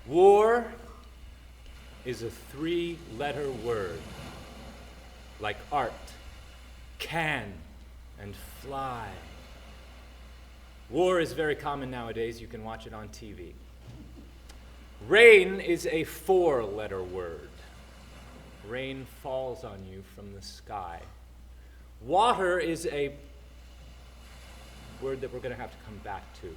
War is a three-letter word, like art, can, and fly. War is very common nowadays. You can watch it on TV. Rain is a four-letter word. Rain falls on you from the sky. Water is a word that we're going to have to come back to.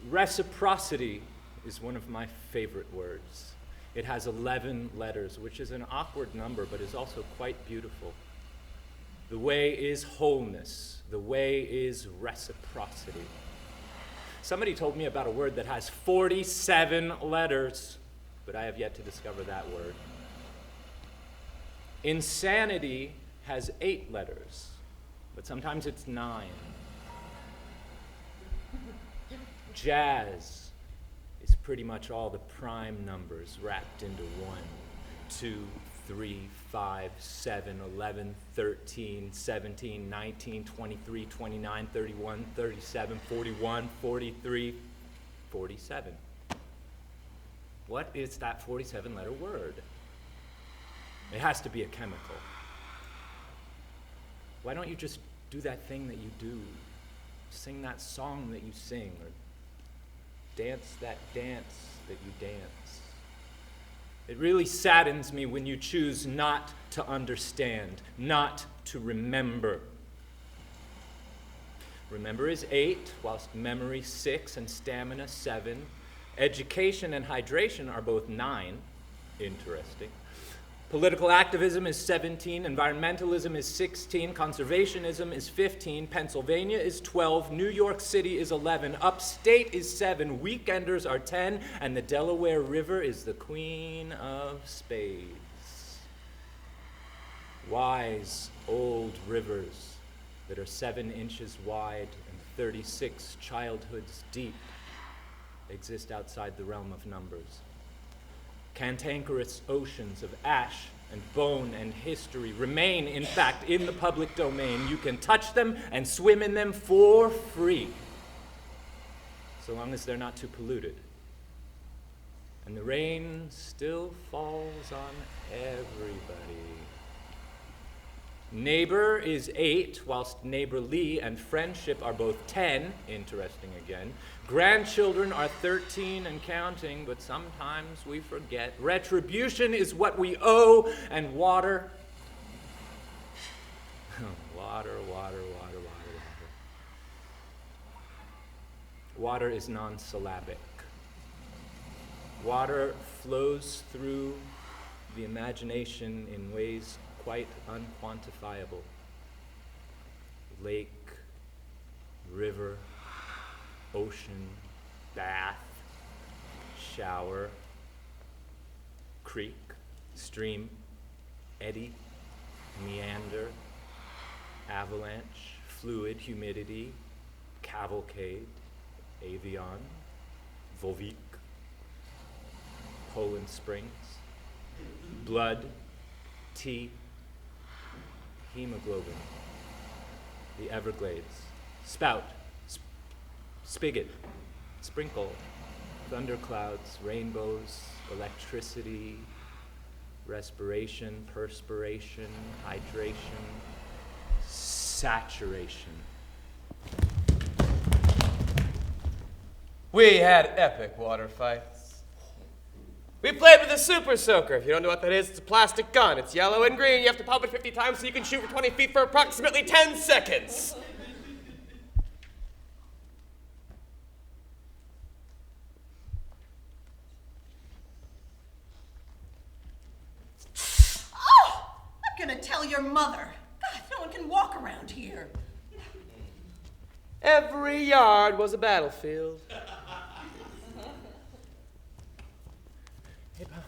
Reciprocity is one of my favorite words. It has 11 letters, which is an awkward number, but is also quite beautiful. The way is wholeness. The way is reciprocity. Somebody told me about a word that has 47 letters, but I have yet to discover that word. Insanity has 8 letters, but sometimes it's 9. Jazz is pretty much all the prime numbers wrapped into 1, 2, 3, 5, 7, 11, 13, 17, 19, 23, 29, 31, 37, 41, 43, 47. What is that 47-letter word? It has to be a chemical. Why don't you just do that thing that you do? Sing that song that you sing, or dance that dance that you dance. It really saddens me when you choose not to understand, not to remember. Remember is 8, whilst memory 6 and stamina 7. Education and hydration are both 9. Interesting. Political activism is 17, environmentalism is 16, conservationism is 15, Pennsylvania is 12, New York City is 11, upstate is 7, weekenders are 10, and the Delaware River is the queen of spades. Wise, old rivers that are 7 inches wide and 36 childhoods deep exist outside the realm of numbers. Cantankerous oceans of ash and bone and history remain, in fact, in the public domain. You can touch them and swim in them for free, so long as they're not too polluted. And the rain still falls on everybody. Neighbor is 8, whilst neighborly and friendship are both 10, interesting again. Grandchildren are 13 and counting, but sometimes we forget. Retribution is what we owe, and water. Water. Water is non-syllabic. Water flows through the imagination in ways quite unquantifiable. Lake, river, ocean, bath, shower, creek, stream, eddy, meander, avalanche, fluid, humidity, cavalcade, avion, volvic, Poland Springs, blood, tea, hemoglobin, the Everglades, spout, spigot, sprinkle, thunderclouds, rainbows, electricity, respiration, perspiration, hydration, saturation. We had epic water fights. We played with a super soaker. If you don't know what that is, it's a plastic gun. It's yellow and green. You have to pump it 50 times so you can shoot for 20 feet for approximately 10 seconds. Oh! I'm gonna tell your mother. God, no one can walk around here. Every yard was a battlefield. Hey, Pa.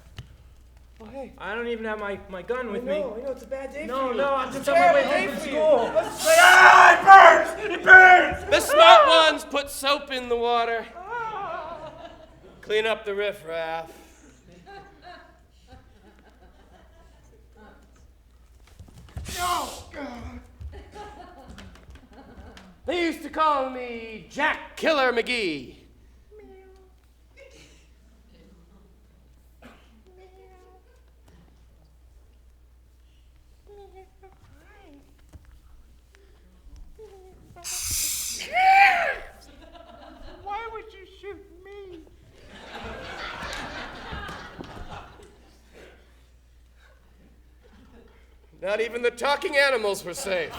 Oh, hey. I don't even have my gun with me. I know it's a bad day for you. No, I'm just on my way home from school. It burns! It burns! The smart ones put soap in the water. Clean up the riffraff. Oh, God. They used to call me Jack Killer McGee. Not even the talking animals were safe.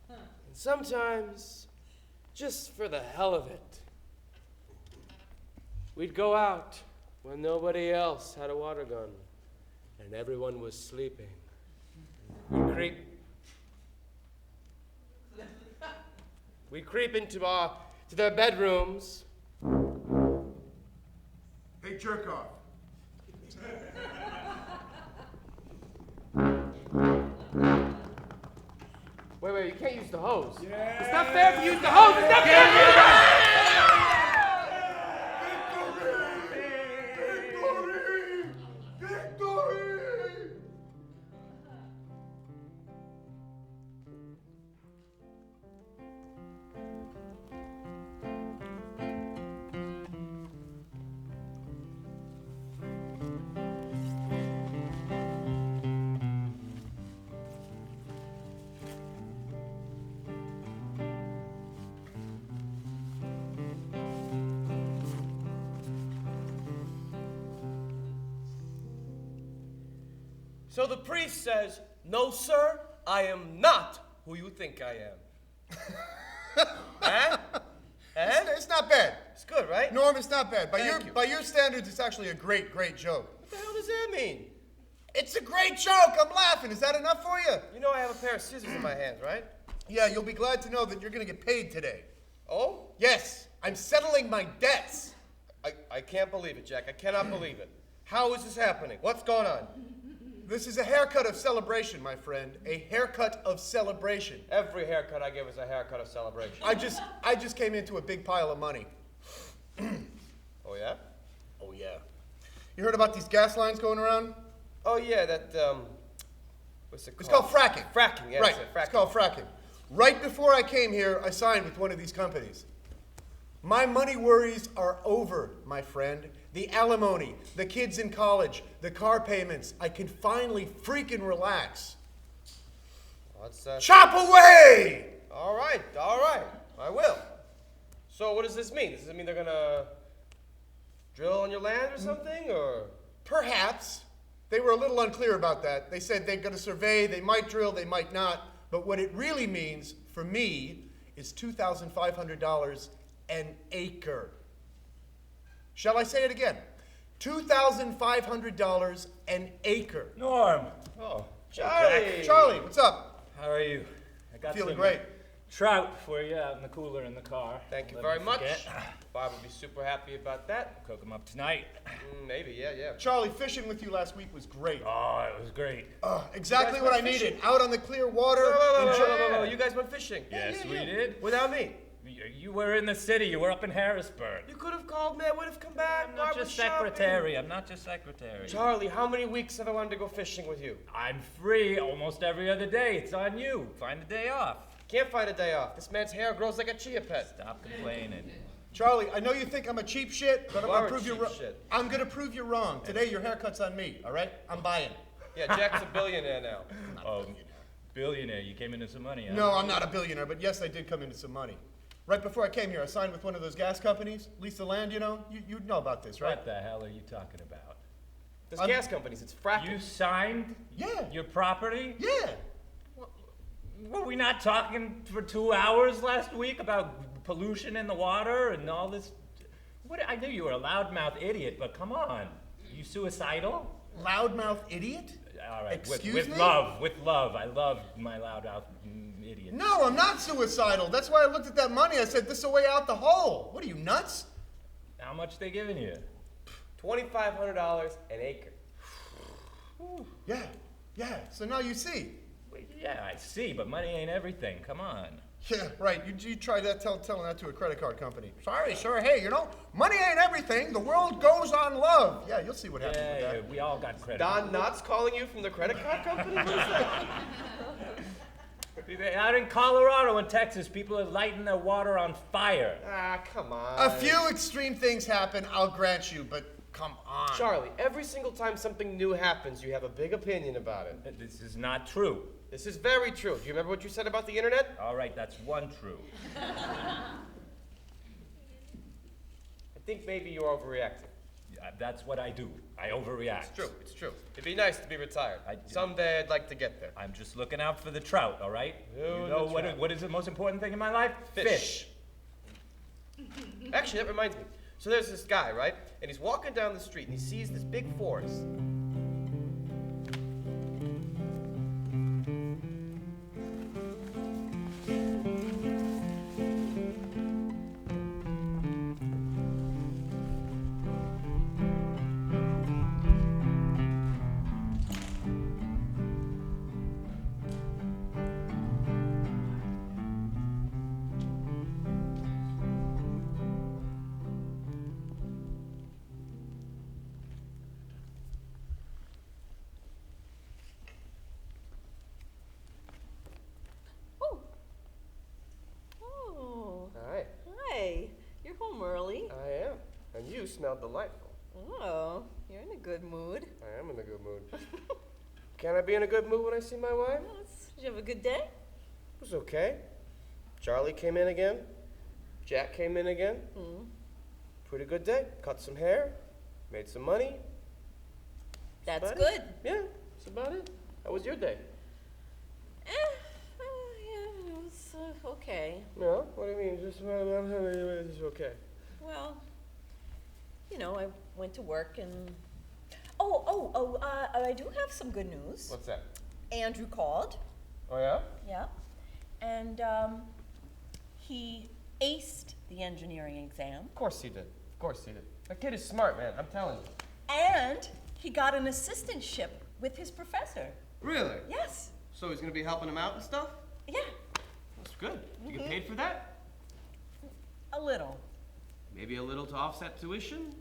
And sometimes, just for the hell of it, we'd go out when nobody else had a water gun and everyone was sleeping. We'd creep into their bedrooms. Hey, jerk off. Wait, you can't use the hose. Yeah. It's not fair to use the hose. It's not fair to use the hose. So the priest says, "No, sir, I am not who you think I am." Huh? It's not bad. It's good, right? Norm, it's not bad. By your you. standards, it's actually a great joke. What the hell does that mean? It's a great joke. I'm laughing. Is that enough for you? You know I have a pair of scissors in my hands, right? Yeah, you'll be glad to know that you're going to get paid today. Oh? Yes, I'm settling my debts. I can't believe it, Jack. I cannot believe it. How is this happening? What's going on? This is a haircut of celebration, my friend. A haircut of celebration. Every haircut I give is a haircut of celebration. I just came into a big pile of money. Oh, yeah? Oh, yeah. You heard about these gas lines going around? Oh, yeah, that, what's it called? It's called fracking. Fracking, yeah, Right, that's it, fracking. It's called fracking. Right before I came here, I signed with one of these companies. My money worries are over, my friend. The alimony, the kids in college, the car payments. I can finally freaking relax. What's that? Chop away! All right, I will. So what does this mean? Does this mean they're gonna drill on your land or something, or? Perhaps. They were a little unclear about that. They said they're gonna survey, they might drill, they might not. But what it really means, for me, is $2,500 an acre. Shall I say it again? $2,500 an acre. Norm. Oh, Charlie. Charlie, what's up? How are you? I got Feeling some great. trout for you out in the cooler in the car. Thank you Let very me much. forget. Bob would be super happy about that. Cook them up tonight. Maybe, yeah. Charlie, fishing with you last week was great. Oh, it was great. Exactly You guys what I went fishing? needed. Out on the clear water. Whoa, you guys went fishing? Yes, we did. Without me? You were in the city. You were up in Harrisburg. You could have called me. I would have come back. I'm not just secretary. I'm not just secretary. Charlie, how many weeks have I wanted to go fishing with you? I'm free almost every other day. It's on you. Find a day off. Can't find a day off. This man's hair grows like a chia pet. Stop complaining. Charlie, I know you think I'm a cheap shit, but You I'm are gonna a prove you cheap wrong. shit. I'm gonna prove you wrong. Today your haircut's on me, all right? I'm buying. Yeah, Jack's a billionaire now. Oh, billionaire. You came into some money, huh? No, I'm not a billionaire, but yes, I did come into some money. Right before I came here, I signed with one of those gas companies. Lease the land, you know? You know about this, right? What the hell are you talking about? There's gas companies. It's fracking. You signed Yeah. your property? Yeah. Were we not talking for 2 hours last week about pollution in the water and all this? What? I knew you were a loudmouth idiot, but come on. You suicidal? Loudmouth idiot? All right, Excuse with me? love. I love my loudmouth idiot. No, I'm not suicidal. That's why I looked at that money. I said, this is a way out the hole. What are you, nuts? How much they giving you? $2,500 an acre. Yeah. So now you see. Well, yeah, I see, but money ain't everything. Come on. Yeah, right. You try that, telling that to a credit card company. Sorry, sir. Hey, money ain't everything. The world goes on love. Yeah, you'll see what happens with Yeah, that. we all got credit. Don Knotts calling you from the credit card company? What is that? Out in Colorado and Texas, people are lighting their water on fire. Ah, come on. A few extreme things happen, I'll grant you, but come on. Charlie, every single time something new happens, you have a big opinion about it. This is not true. This is very true. Do you remember what you said about the internet? All right, that's one true. I think maybe you're overreacting. That's what I do. I overreact. It's true. It'd be nice to be retired. Someday I'd like to get there. I'm just looking out for the trout, all right? Oh, You know the what trout. what is the most important thing in my life? Fish. Actually, that reminds me. So there's this guy, right? And he's walking down the street and he sees this big forest. Oh. Oh. Hi, Hi. You're home early. I am. And you smell delightful. Oh, you're in a good mood. I am in a good mood. Can I be in a good mood when I see my wife? Did you have a good day? It was okay. Charlie came in again. Jack came in again. Pretty good day. Cut some hair. Made some money. That's About good. it. Yeah, that's about it. How was your day? Yeah, it was okay. No? What do you mean? Just okay. Well, you know, I went to work and. I do have some good news. What's that? Andrew called. Oh, yeah? Yeah. And he aced the engineering exam. Of course he did. Of course he did. That kid is smart, man. I'm telling you. And he got an assistantship with his professor. Really? Yes. So he's gonna be helping him out and stuff? Yeah. That's good. You get paid for that? A little. Maybe a little to offset tuition?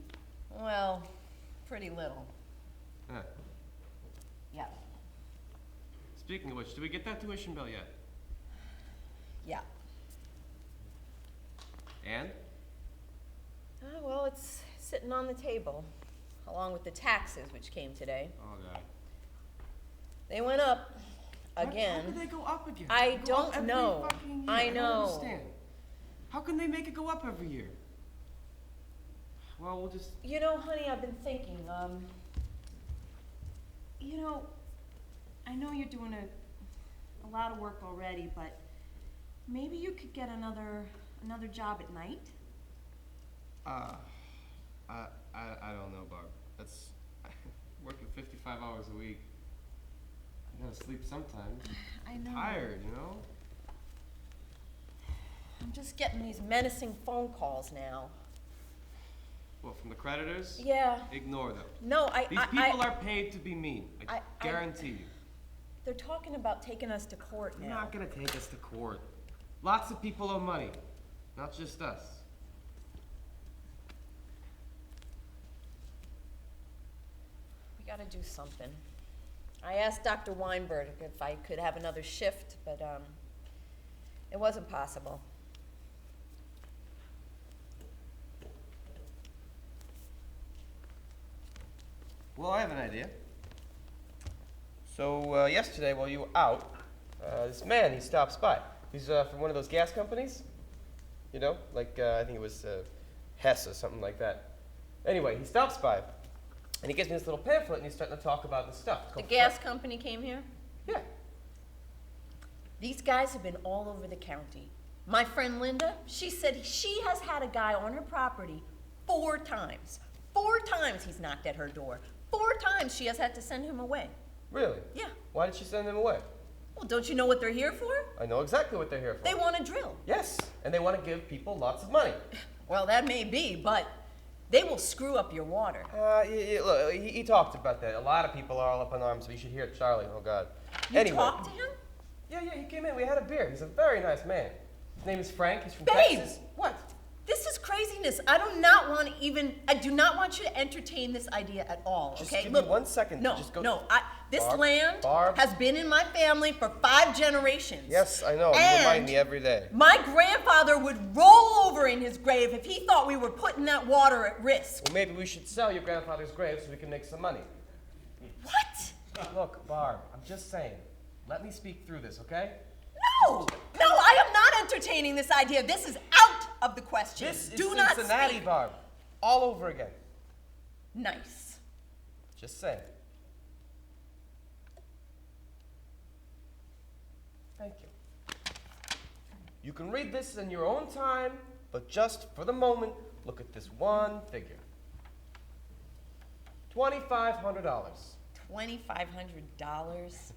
Well, pretty little. Huh. Yeah. Speaking of which, did we get that tuition bill yet? Yeah. And? Well, it's sitting on the table, along with the taxes, which came today. Oh, God. They went up again. How could they go up again? I They go up don't every know. fucking year. I don't know. understand. How can they make it go up every year? Well, we'll just... You know, honey, I've been thinking, you know, I know you're doing a lot of work already, but maybe you could get another job at night? I don't know, Barb. That's... working 55 hours a week. I gotta sleep sometimes. I know. Tired, you know? I'm just getting these menacing phone calls now. What, from the creditors? Yeah. Ignore them. No, These people are paid to be mean. I I- guarantee you. They're talking about taking us to court They're now. not gonna take us to court. Lots of people owe money, not just us. We gotta do something. I asked Dr. Weinberg if I could have another shift, but it wasn't possible. Well, I have an idea. So, yesterday while you were out, this man, he stops by. He's from one of those gas companies. You know, like, I think it was Hess or something like that. Anyway, he stops by, and he gives me this little pamphlet, and he's starting to talk about this stuff. It's The called gas company came here? Yeah. These guys have been all over the county. My friend Linda, she said she has had a guy on her property 4 times. 4 times he's knocked at her door. 4 times she has had to send him away. Really? Yeah. Why did she send him away? Well, don't you know what they're here for? I know exactly what they're here for. They want to drill. Yes, and they want to give people lots of money. Well, that may be, but they will screw up your water. Look, he talked about that. A lot of people are all up in arms, so you should hear Charlie. Oh, God. You Anyway. talked to him? Yeah, he came in. We had a beer. He's a very nice man. His name is Frank. He's from Babe! Texas. What? This is craziness. I do not want you to entertain this idea at all, Just okay? give Look, me 1 second to No, just go- no. This Barb, land Barb. has been in my family for 5 generations. Yes, I know. You And remind me every day. my grandfather would roll over in his grave if he thought we were putting that water at risk. Well, maybe we should sell your grandfather's grave so we can make some money. What? Look, Barb, I'm just saying. Let me speak through this, okay? No, I am not entertaining this idea. This is out of the question. This is Do not Cincinnati, speak. Barb. All over again. Nice. Just saying. Thank you. You can read this in your own time, but just for the moment, look at this one figure. $2,500. $2,500?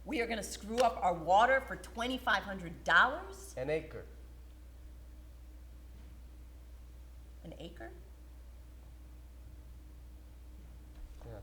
We are gonna screw up our water for $2,500? An acre. An acre? Yeah.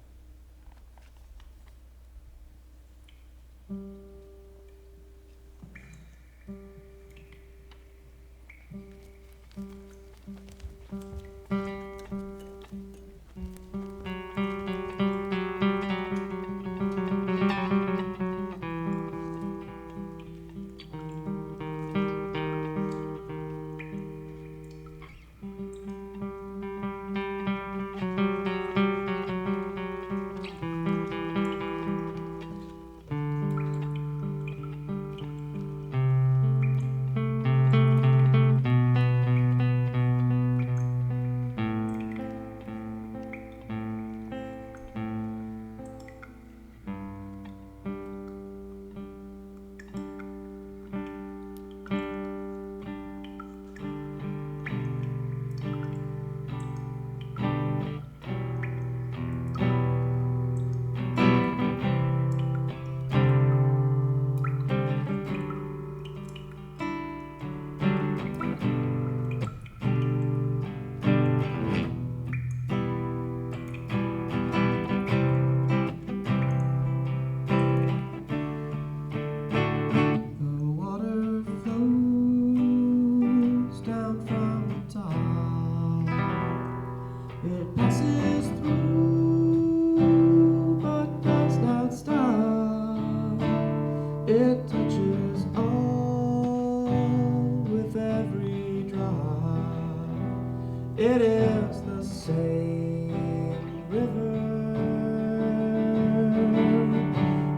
It is the same river.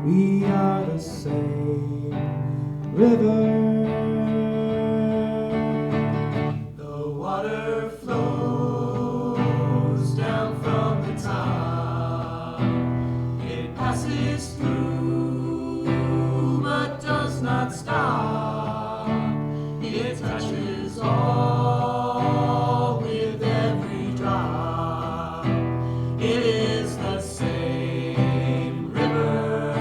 We are the same river. The water flows down from the top. It passes through but does not stop. It touches all with every drop. It is the same river.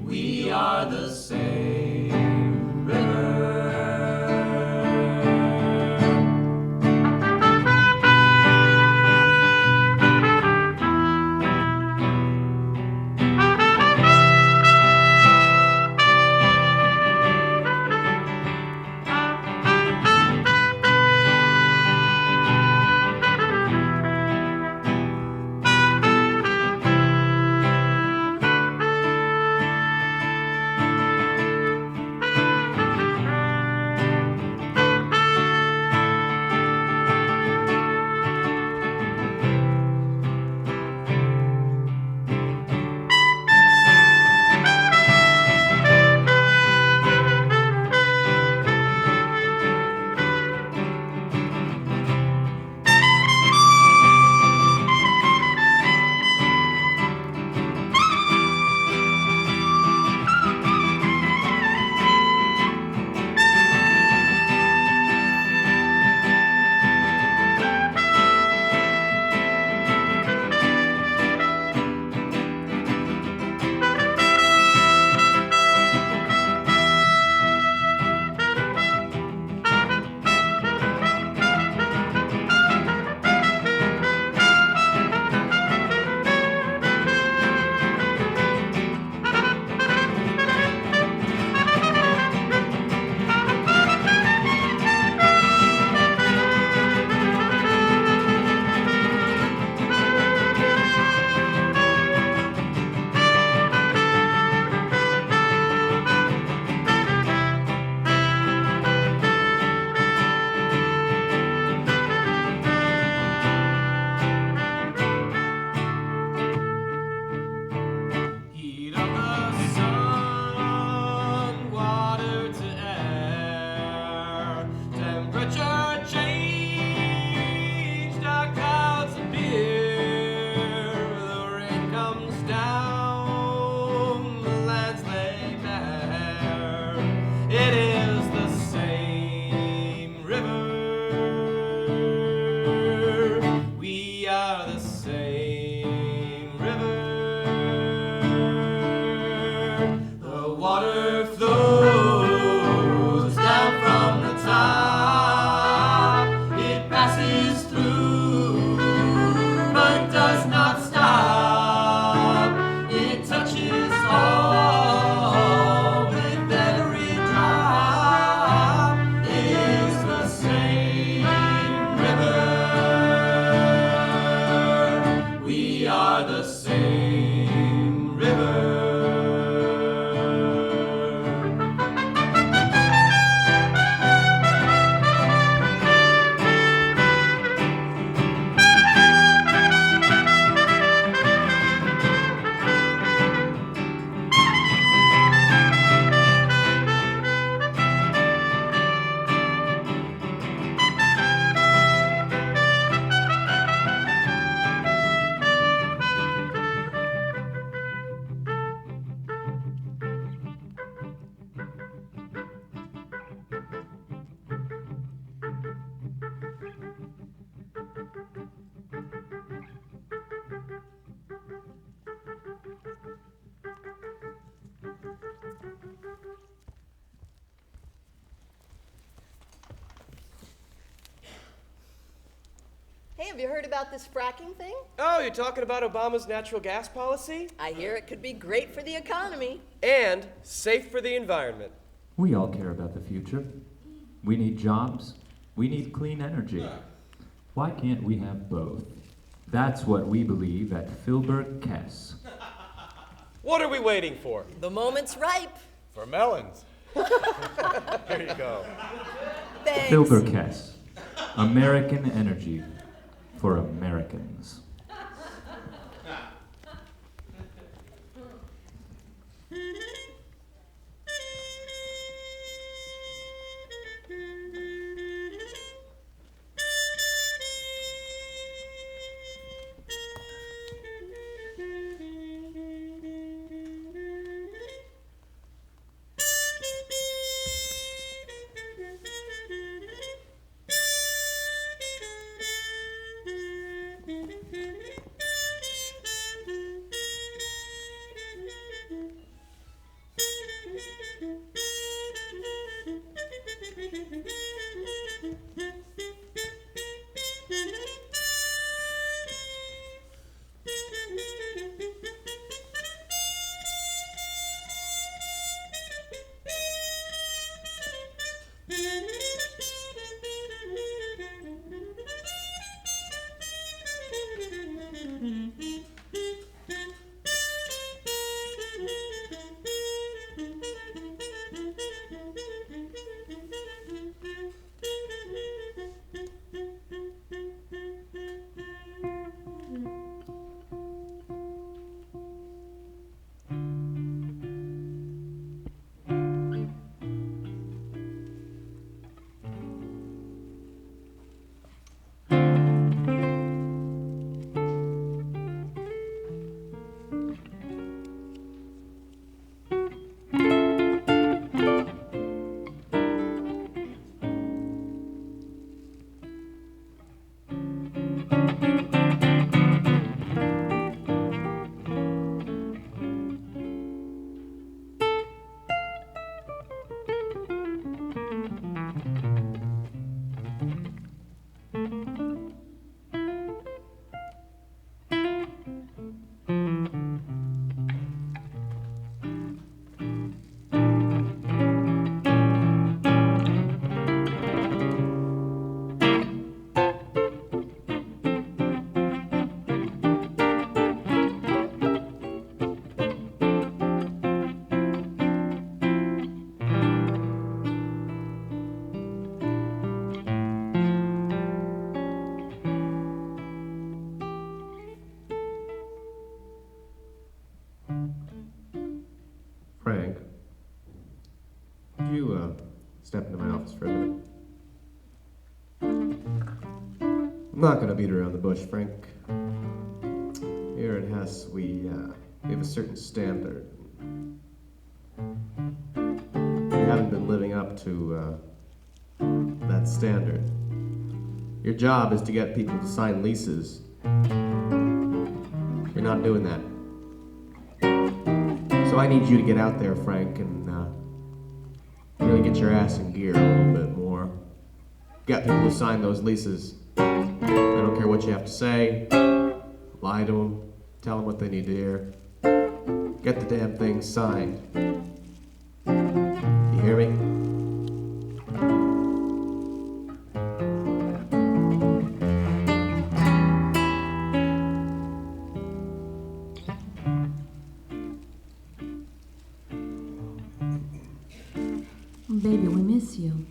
We are the have you heard about this fracking thing? Oh, you're talking about Obama's natural gas policy? I hear it could be great for the economy. And safe for the environment. We all care about the future. We need jobs. We need clean energy. Why can't we have both? That's what we believe at Filbert Kess. What are we waiting for? The moment's ripe. For melons. Here you go. Thanks. Filbert Kess. American energy for Americans. Frank, could you step into my office for a minute? I'm not going to beat around the bush, Frank. Here at Hess, we have a certain standard. You haven't been living up to that standard. Your job is to get people to sign leases. You're not doing that. So I need you to get out there, Frank, and really get your ass in gear a little bit more. Get people to sign those leases. I don't care what you have to say. Lie to them. Tell them what they need to hear. Get the damn thing signed. You hear me? Baby, we miss you.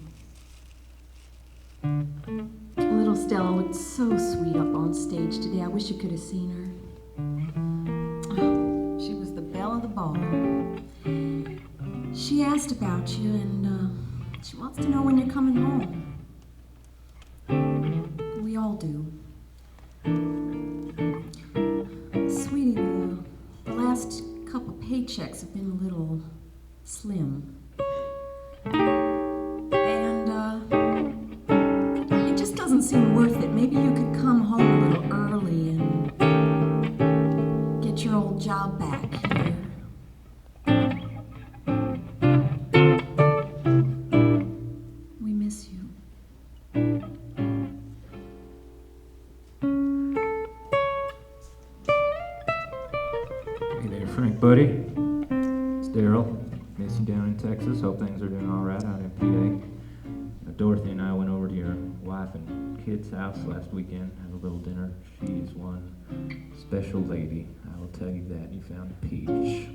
Little Stella looked so sweet up on stage today. I wish you could have seen her. Oh, she was the belle of the ball. She asked about you, and she wants to know when you're coming home. We all do. Sweetie, the last couple paychecks have been a little slim. And it just doesn't seem worth it. Maybe you could come home a little early and get your old job back here. We miss you. buddy. It's Daryl. Miss you down in Texas. Hope things are doing all right out in PA. Dorothy and I went over to your wife and kids' house last weekend, had a little dinner. She is one special lady, I will tell you that. You found a peach.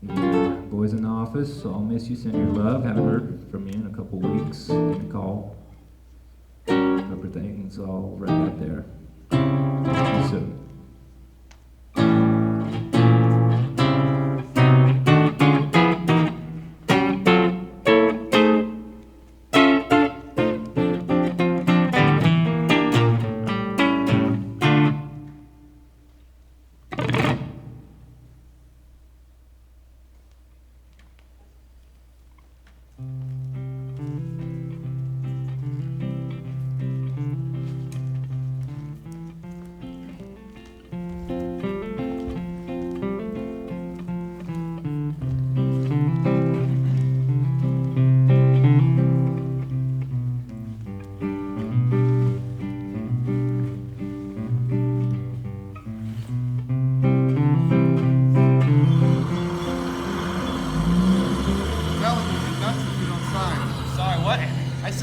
Yeah, boys in the office, so I'll miss you. Send your love. Haven't heard from you in a couple weeks. Give me a call. Hope everything's all right out there. See you soon.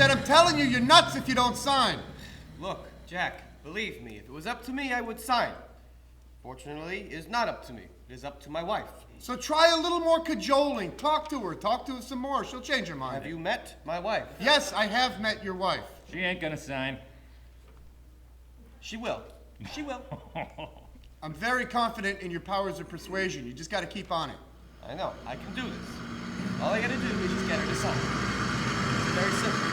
I'm telling you, you're nuts if you don't sign. Look, Jack, believe me, if it was up to me, I would sign. Fortunately, it is not up to me. It is up to my wife. So try a little more cajoling. Talk to her some more. She'll change her mind. Have you met my wife? Yes, I have met your wife. She ain't gonna sign. She will. She will. I'm very confident in your powers of persuasion. You just gotta keep on it. I know. I can do this. All I gotta do is just get her to sign. It's very simple.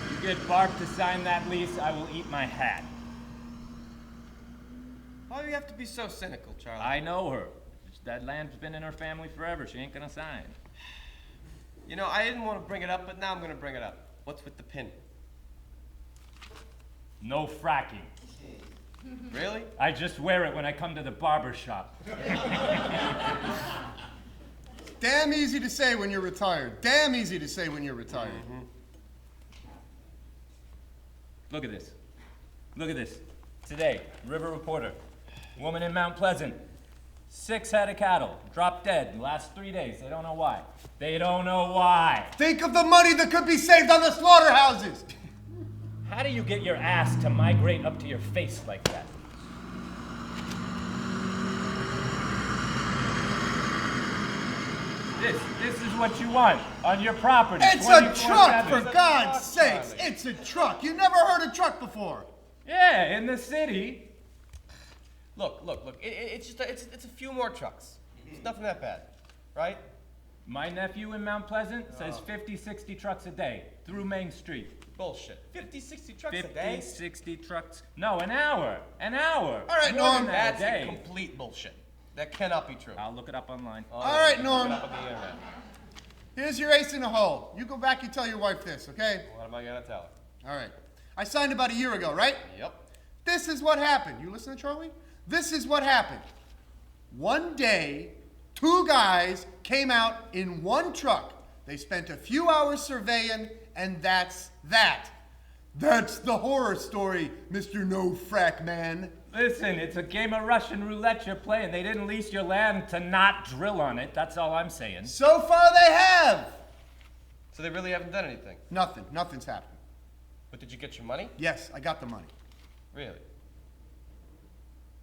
You get Barb to sign that lease, I will eat my hat. Why do you have to be so cynical, Charlie? I know her. That land's been in her family forever. She ain't gonna sign. You know, I didn't want to bring it up, but now I'm gonna bring it up. What's with the pin? No fracking. Really? I just wear it when I come to the barber shop. Damn easy to say when you're retired. Damn easy to say when you're retired. Mm-hmm. Look at this. Look at this. Today, River Reporter. Woman in Mount Pleasant. 6 head of cattle. Dropped dead in the last 3 days. They don't know why. They don't know why. Think of the money that could be saved on the slaughterhouses. How do you get your ass to migrate up to your face like that? This is what you want on your property. It's a 24/7. truck, for God's sakes. It's a truck. You never heard a truck before. Yeah, in the city. Look. It's a few more trucks. It's nothing that bad, right? My nephew in Mount Pleasant says 50, 60 trucks a day through Main Street. Bullshit. 50, 60 trucks 50, a day? 60 trucks. No, an hour. An hour. All right, More Norm. than that a That's day. complete bullshit. That cannot be true. I'll look it up online. Oh, All right, look Norm. it up on the internet. Here's your ace in the hole. You go back, you tell your wife this, okay? What am I gonna tell her? All right. I signed about a year ago, right? Yep. This is what happened. You listening, Charlie? This is what happened. One day, 2 guys came out in one truck. They spent a few hours surveying, and that's that. That's the horror story, Mr. No Frack Man. Listen, it's a game of Russian roulette you're playing. They didn't lease your land to not drill on it. That's all I'm saying. So far they have. So they really haven't done anything. Nothing. Nothing's happened. But did you get your money? Yes, I got the money. Really?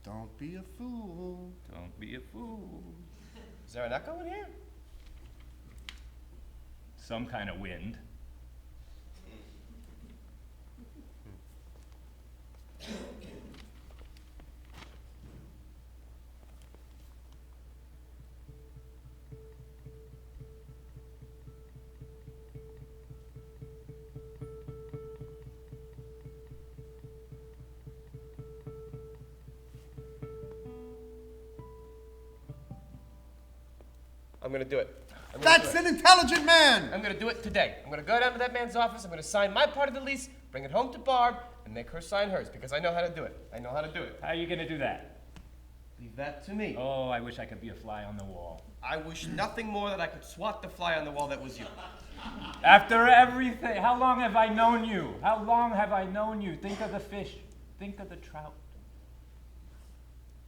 Don't be a fool. Don't be a fool. Is there an echo in here? Some kind of wind. I'm gonna do it. That's an intelligent man. I'm gonna do it today. I'm gonna go down to that man's office, I'm gonna sign my part of the lease, bring it home to Barb, and make her sign hers, because I know how to do it. I know how to do it. How are you gonna do that? Leave that to me. Oh, I wish I could be a fly on the wall. I wish nothing more that I could swat the fly on the wall that was you. After everything, how long have I known you? How long have I known you? Think of the fish. Think of the trout.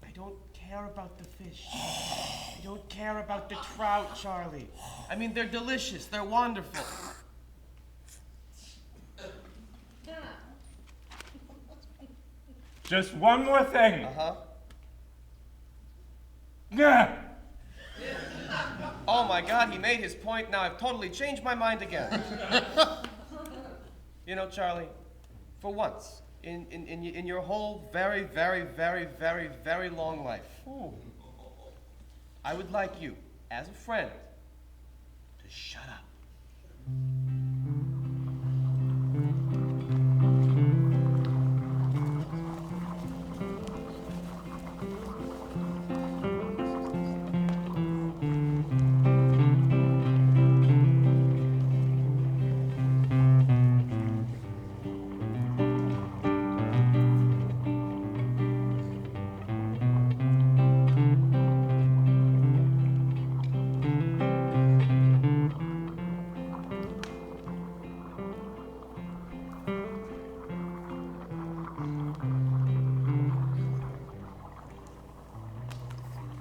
I don't care about the fish. I don't care about the trout, Charlie. I mean, they're delicious. They're wonderful. Just one more thing. Uh-huh. Yeah. Oh my God, he made his point. Now I've totally changed my mind again. You know, Charlie, for once, in your whole very, very, very, very, very long life, I would like you, as a friend, to shut up.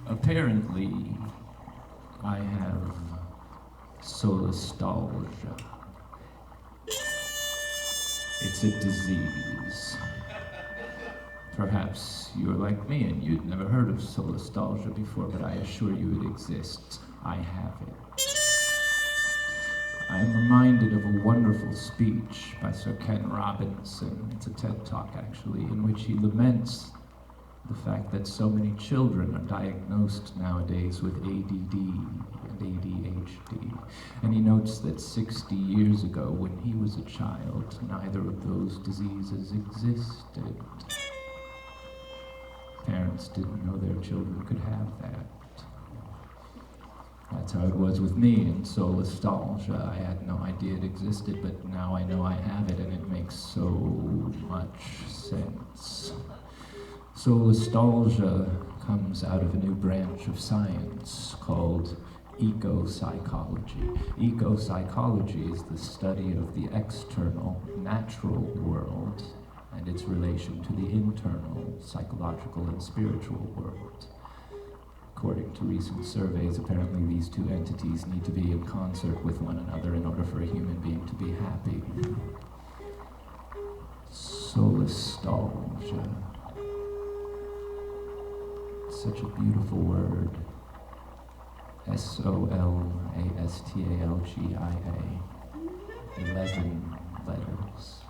Apparently, I have Solastalgia. It's a disease. Perhaps you're like me and you'd never heard of Solastalgia before, but I assure you it exists. I have it. I am reminded of a wonderful speech by Sir Ken Robinson. It's a TED Talk, actually, in which he laments the fact that so many children are diagnosed nowadays with ADD and ADHD. And he notes that 60 years ago, when he was a child, neither of those diseases existed. Parents didn't know their children could have that. That's how it was with me in Solastalgia. I had no idea it existed, but now I know I have it, and it makes so much sense. Solastalgia comes out of a new branch of science called eco-psychology. Eco-psychology is the study of the external, natural world and its relation to the internal, psychological and spiritual world. According to recent surveys, apparently these two entities need to be in concert with one another in order for a human being to be happy. Solastalgia. Such a beautiful word. Solastalgia. 11 letters.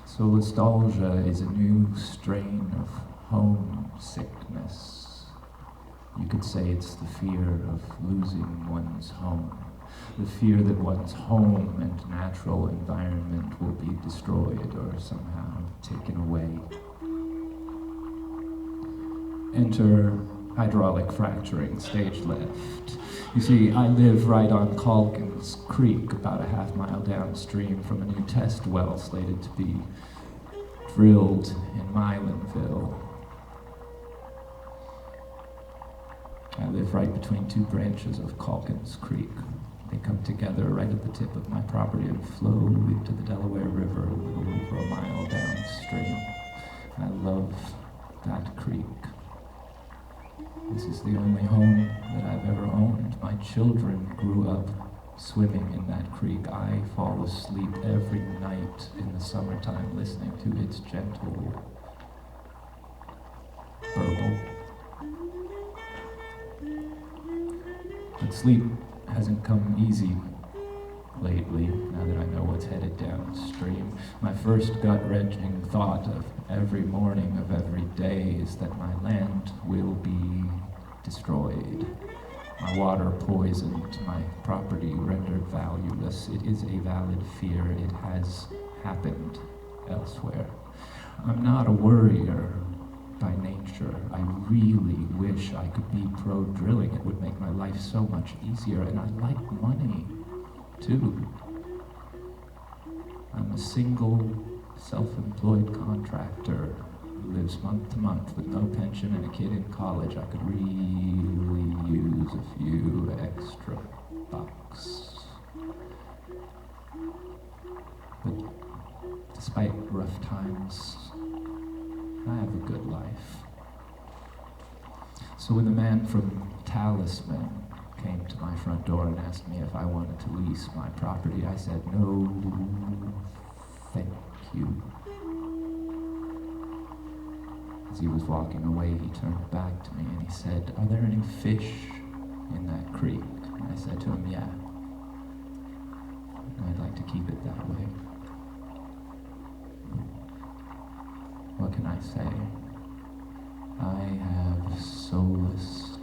Solastalgia is a new strain of homesickness. You could say it's the fear of losing one's home. The fear that one's home and natural environment will be destroyed or somehow taken away. Enter hydraulic fracturing, stage left. You see, I live right on Calkins Creek, about a half-mile downstream from a new test well slated to be drilled in Milanville. I live right between two branches of Calkins Creek. They come together right at the tip of my property and flow into the Delaware River a little over a mile downstream. I love that creek. This is the only home that I've ever owned. My children grew up swimming in that creek. I fall asleep every night in the summertime listening to its gentle burble. But sleep hasn't come easy lately, now that I know what's headed downstream. My first gut-wrenching thought of every morning of every day is that my land will be destroyed. My water poisoned, my property rendered valueless. It is a valid fear. It has happened elsewhere. I'm not a worrier by nature. I really wish I could be pro-drilling. It would make my life so much easier, and I like money, too. I'm a single, self-employed contractor who lives month to month with no pension and a kid in college. I could really use a few extra bucks. But despite rough times, I have a good life. So when the man from Talisman came to my front door and asked me if I wanted to lease my property, I said, no, thank you. As he was walking away, he turned back to me and he said, are there any fish in that creek? And I said to him, yeah. I'd like to keep it that way. What can I say? I have Solastalgia.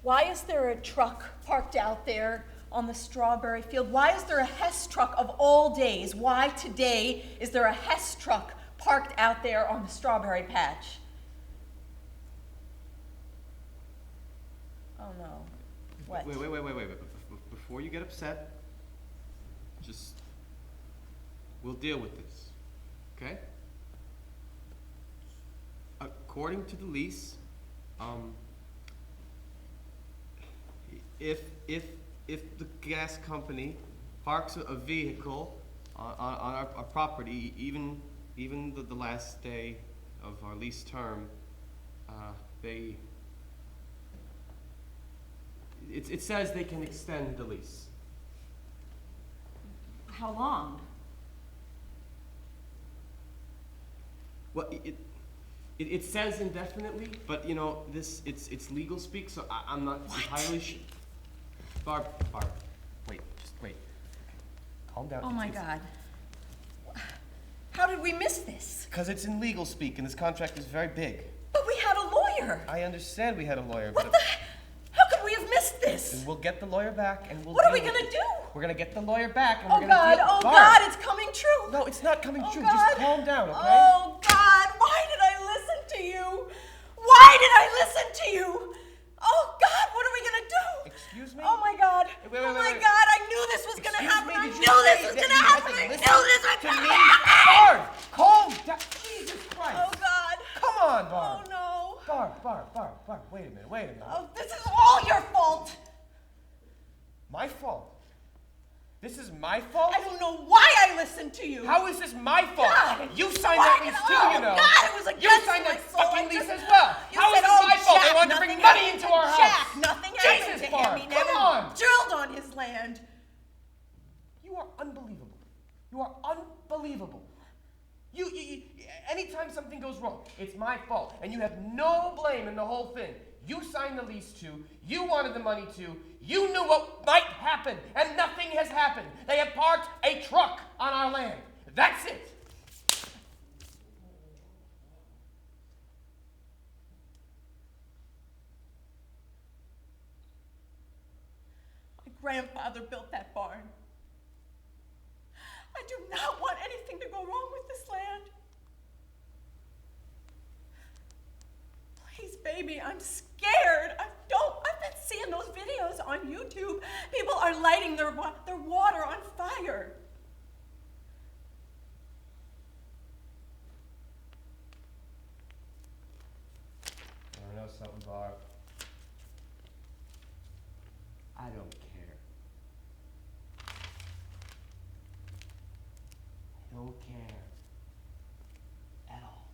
Why is there a truck parked out there on the strawberry field? Why is there a Hess truck of all days? Why today is there a Hess truck parked out there on the strawberry patch? Oh no. What? Wait. Before you get upset, we'll deal with this, okay? According to the lease, if the gas company parks a vehicle on our property, even the last day of our lease term, it says they can extend the lease. How long? Well, it says indefinitely, but you know it's legal speak, so I'm not entirely sure. Barb, wait, just wait. Calm down. Oh my God. How did we miss this? Because it's in legal speak, and this contract is very big. But we had a lawyer. I understand we had a lawyer, What but the? How could we have missed this? and we'll get the lawyer back, and we'll. What are we deal with gonna it. do? We're gonna get the lawyer back, and Oh we're gonna God, deal. oh Barb. God, it's coming true. No, it's not coming Oh true. God. Just calm down, okay? Oh God, why did I listen to you? Why did I listen to you? Oh God, what are we gonna do? Excuse me? Oh my God. Wait, oh my wait. God, I knew this was gonna Excuse happen. me, I did you knew this say was that gonna you had happen. to I knew listen this was to gonna me? happen. Barb, calm down. Jesus Christ. Oh God. Come on, Barb. Oh no. Barb, wait a minute. Oh, this is all your fault. My fault? This is my fault? I don't know why I listened to you. How is this my fault? God. You signed Why that lease did- too, oh, you know. God, it was You against signed my that soul. fucking I lease just- as well. You How is said, this oh, my fault? They Jack, wanted to bring nothing money happened into to our Jack. house. Nothing happened Jesus, to Barb, him. He come never on. drilled on his land. You are unbelievable. You are unbelievable. You anytime something goes wrong, it's my fault, and you have no blame in the whole thing. You signed the lease too. You wanted the money too. You knew what might happen, and nothing has happened. They have parked a truck on our land. That's it. My grandfather built that barn. I do not want anything to go wrong with this land. Please, baby, I'm scared. I've been seeing those videos on YouTube. People are lighting their water on fire. I don't know something, Barb. I don't care. I don't care. At all.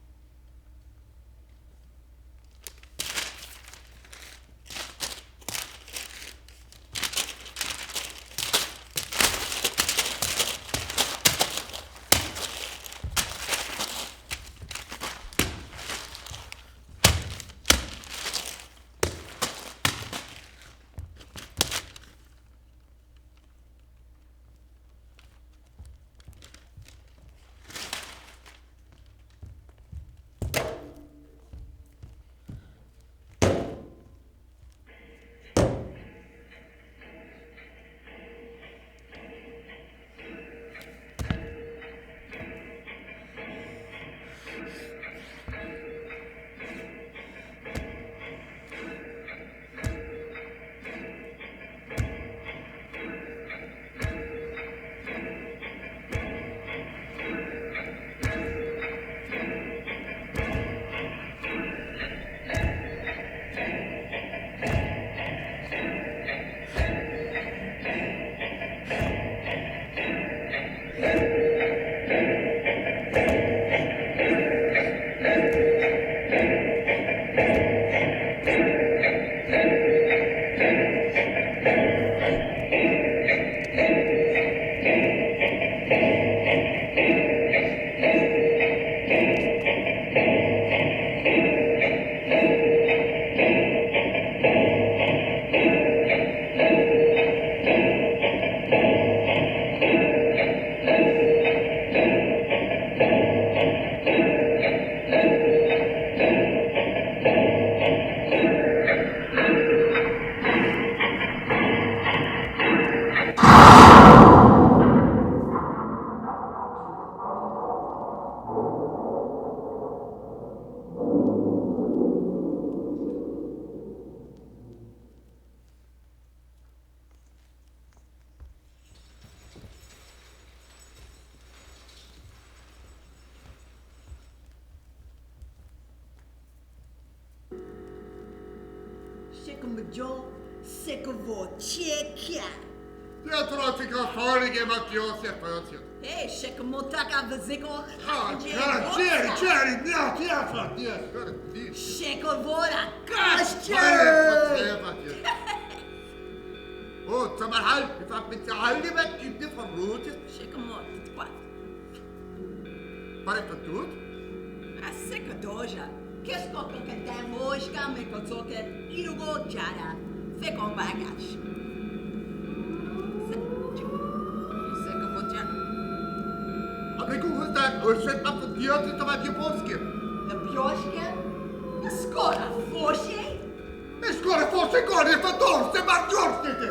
Joe, sekovo, chekia. Ja trotika farlige matjosia pötjö. Hei, sekomotaka vaziko. Jerry, ja, tjafan, ja, Sekovora, kastje. Oh, sag mal halt, ich hab mit der Halde weg, in die vermutet. Sekomot, wat? Was ist das tut? A sekodoja. Kesko kakata mosca me kotoke irugo jara. Fekon bagash. Sekovoja. Aber du hast dann, und schreibt ab von dir, das war die Polskie. The bioshke? Skora foshe? Skora foshe, gori, to dorse, marjorstite.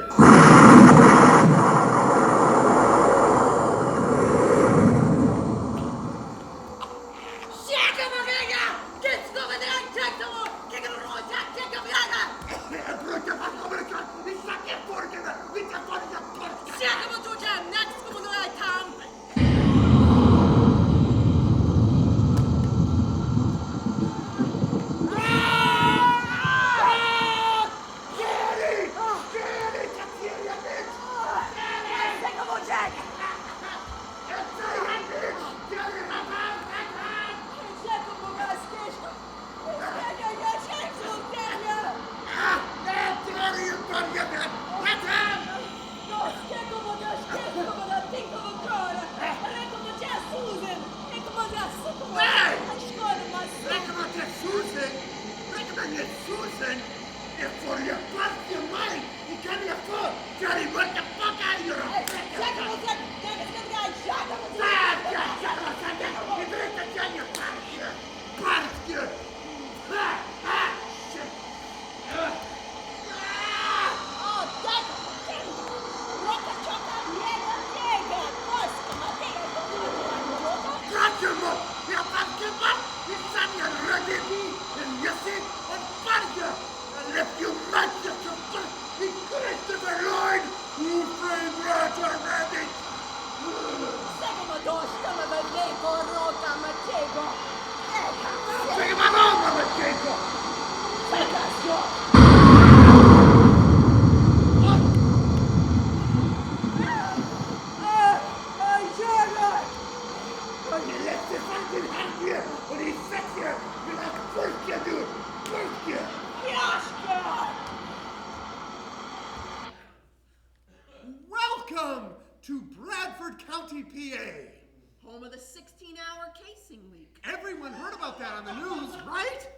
Welcome to Bradford County, PA. Home of the 16-hour casing leak. Everyone heard about that on the news, right?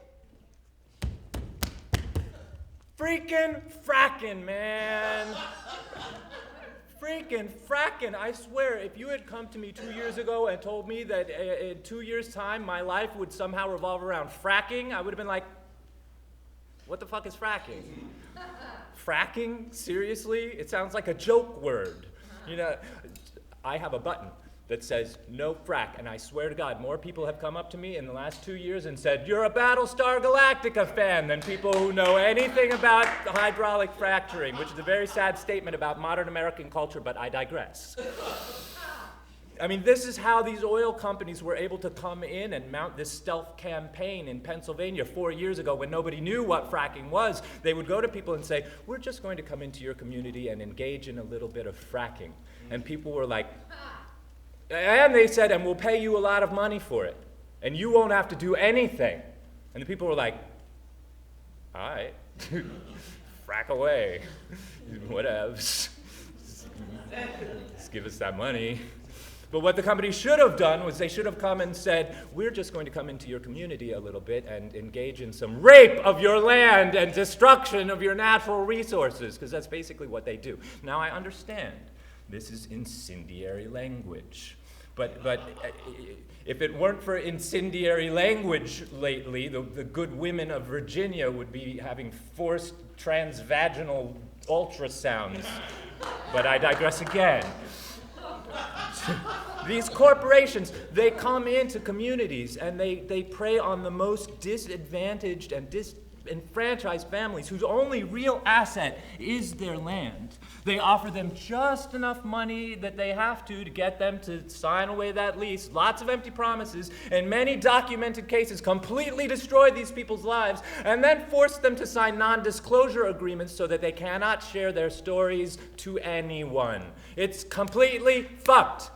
Freaking fracking, man. Freaking fracking. I swear, if you had come to me 2 years ago and told me that in 2 years' time my life would somehow revolve around fracking, I would have been like, what the fuck is fracking? Fracking? Seriously? It sounds like a joke word. You know, I have a button. that says no frack. And I swear to God, more people have come up to me in the last 2 years and said, you're a Battlestar Galactica fan, than people who know anything about hydraulic fracturing, which is a very sad statement about modern American culture, but I digress. I mean, this is how these oil companies were able to come in and mount this stealth campaign in Pennsylvania 4 years ago when nobody knew what fracking was. They would go to people and say, we're just going to come into your community and engage in a little bit of fracking. And people were like, and they said, and we'll pay you a lot of money for it. And you won't have to do anything. And the people were like, all right, frack away, whatevs. Just give us that money. But what the company should have done was they should have come and said, we're just going to come into your community a little bit and engage in some rape of your land and destruction of your natural resources, because that's basically what they do. Now, I understand this is incendiary language. But if it weren't for incendiary language lately, the good women of Virginia would be having forced transvaginal ultrasounds. But I digress again. These corporations, they come into communities and they prey on the most disadvantaged and disenfranchised families whose only real asset is their land. They offer them just enough money that they have to get them to sign away that lease, lots of empty promises, and many documented cases completely destroy these people's lives, and then force them to sign non-disclosure agreements so that they cannot share their stories to anyone. It's completely fucked.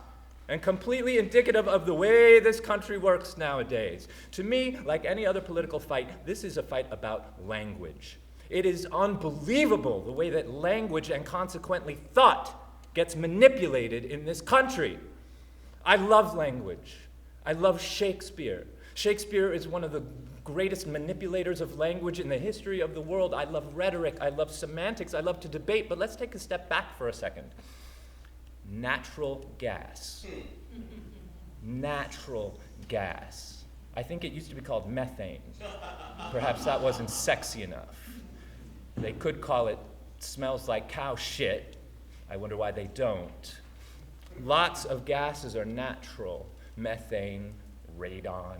And completely indicative of the way this country works nowadays. To me, like any other political fight, this is a fight about language. It is unbelievable the way that language and consequently thought gets manipulated in this country. I love language. I love Shakespeare. Shakespeare is one of the greatest manipulators of language in the history of the world. I love rhetoric. I love semantics. I love to debate. But let's take a step back for a second. Natural gas. Natural gas. I think it used to be called methane. Perhaps that wasn't sexy enough. They could call it smells like cow shit. I wonder why they don't. Lots of gases are natural. Methane, radon.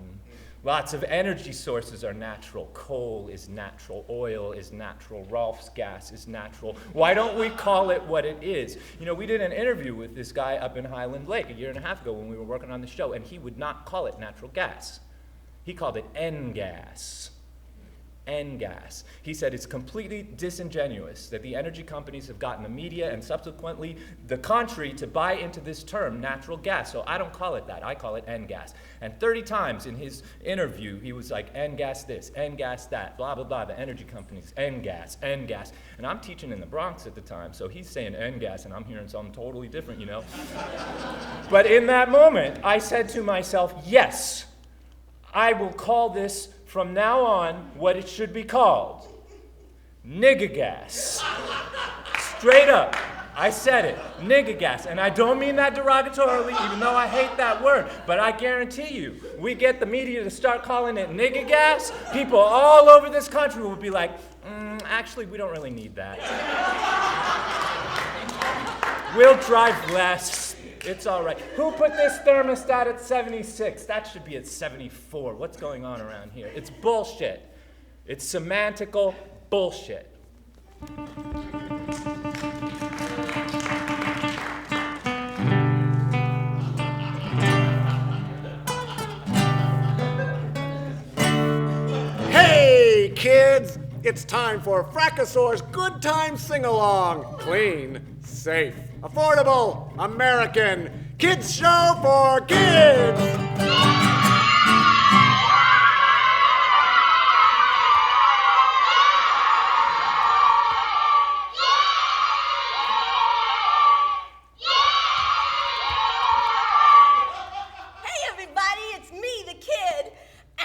Lots of energy sources are natural. Coal is natural. Oil is natural. Rolf's gas is natural. Why don't we call it what it is? You know, we did an interview with this guy up in Highland Lake a year and a half ago when we were working on the show, and he would not call it natural gas. He called it N-gas. N-gas. He said it's completely disingenuous that the energy companies have gotten the media and subsequently the country to buy into this term, natural gas. So I don't call it that. I call it N-gas. And 30 times in his interview, he was like, N-gas this, N-gas that, blah, blah, blah, the energy companies, N-gas, N-gas. And I'm teaching in the Bronx at the time, so he's saying N-gas, and I'm hearing something totally different, you know? But in that moment, I said to myself, yes, I will call this from now on what it should be called. Nigga gas. Straight up. I said it. Nigga gas. And I don't mean that derogatorily, even though I hate that word. But I guarantee you, we get the media to start calling it nigga gas, people all over this country will be like, actually, we don't really need that. We'll drive less. It's all right. Who put this thermostat at 76? That should be at 74. What's going on around here? It's bullshit. It's semantical bullshit. Hey, kids! It's time for Frackasaur's Good Time Sing-Along. Clean, safe, affordable, American kids show for kids! Hey everybody, it's me, the kid.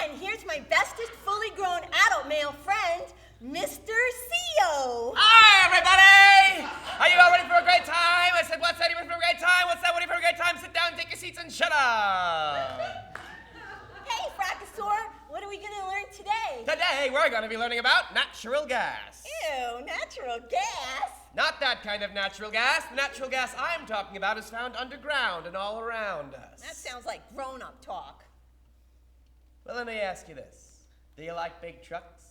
And here's my bestest fully grown adult male friend, Mr. CO. Hi, everybody! Are you all ready for a great time? I said, what's that? You ready for a great time? What's that? Ready for a great time? Sit down, take your seats, and shut up. Hey, Frackasaur, what are we going to learn today? Today, we're going to be learning about natural gas. Ew, natural gas? Not that kind of natural gas. The natural gas I'm talking about is found underground and all around us. That sounds like grown-up talk. Well, let me ask you this. Do you like big trucks?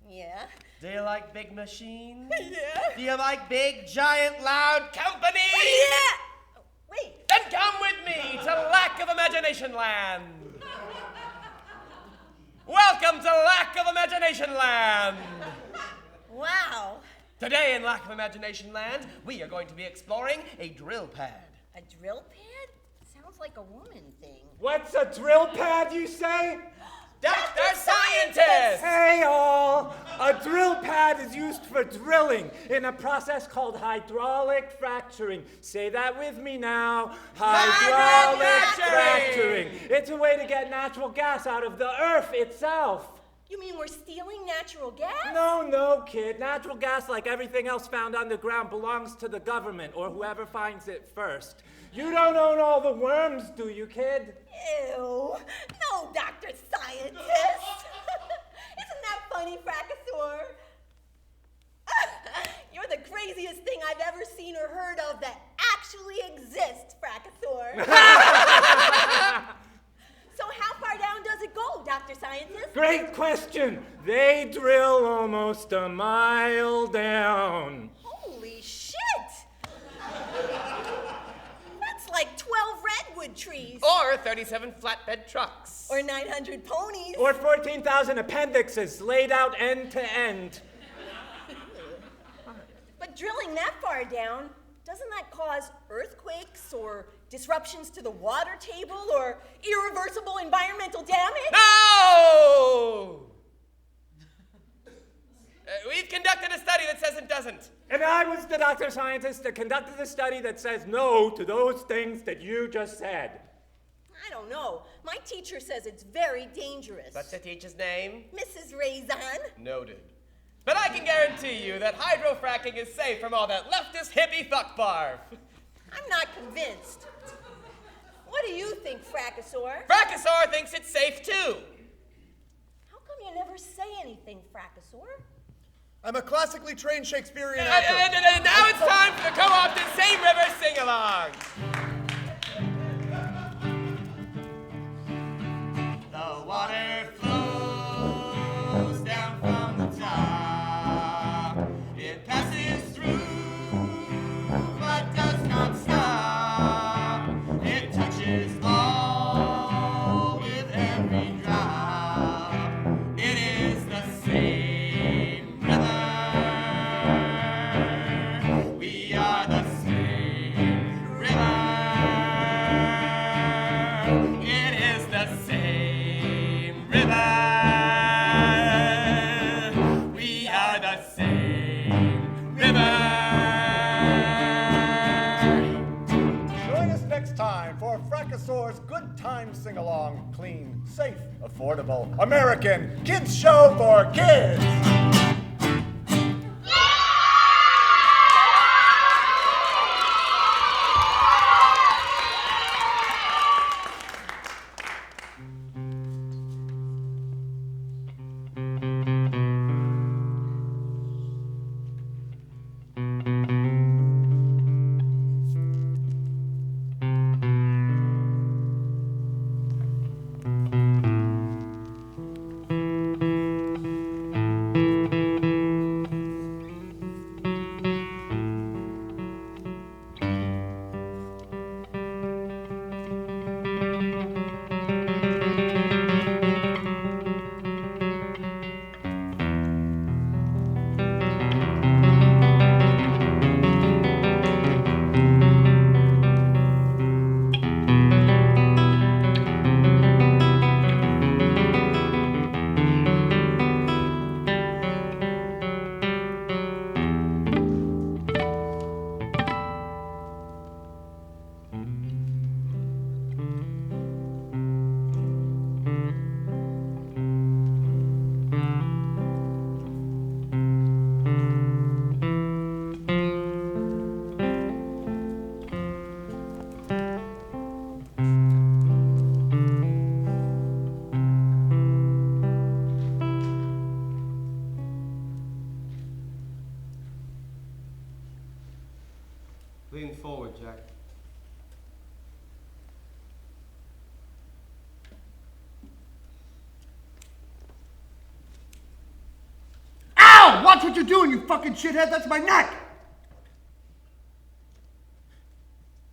Yeah. Do you like big machines? Yeah. Do you like big, giant, loud companies? Yeah. Wait. Then come with me to Lack of Imagination Land. Welcome to Lack of Imagination Land. Wow. Today in Lack of Imagination Land, we are going to be exploring a drill pad. A drill pad? Sounds like a woman thing. What's a drill pad, you say? Dr. Scientist! Hey all! A drill pad is used for drilling in a process called hydraulic fracturing. Say that with me now. Hydraulic fracturing. It's a way to get natural gas out of the earth itself. You mean we're stealing natural gas? No, kid. Natural gas, like everything else found underground, belongs to the government or whoever finds it first. You don't own all the worms, do you, kid? Ew. No, Dr. Scientist. Isn't that funny, Frackasaur? You're the craziest thing I've ever seen or heard of that actually exists, Frackasaur. So how far down does it go, Dr. Scientist? Great question. They drill almost a mile down. Holy shit! That's like 12 redwood trees. Or 37 flatbed trucks. Or 900 ponies. Or 14,000 appendixes laid out end to end. But drilling that far down, doesn't that cause earthquakes or disruptions to the water table or irreversible environmental damage? No! We've conducted a study that says it doesn't. And I was the Dr. Scientist that conducted the study that says no to those things that you just said. I don't know. My teacher says it's very dangerous. What's the teacher's name? Mrs. Raisin. Noted. But I can guarantee you that hydrofracking is safe from all that leftist hippie fuck barf. I'm not convinced. What do you think, Frackasaur? Frackasaur thinks it's safe too. How come you never say anything, Frackasaur? I'm a classically trained Shakespearean actor. And now it's time for the co-opted Same River sing-along. The water flows down from the top. It passes through, but does not stop. It touches all with every drop. It is the same river. We are the same river. It is the same river. We are the same river. Join us next time for Frackasaur's Good Time Sing-Along. Clean, safe, affordable, American kids show for kids. Watch what you're doing, you fucking shithead. That's my neck.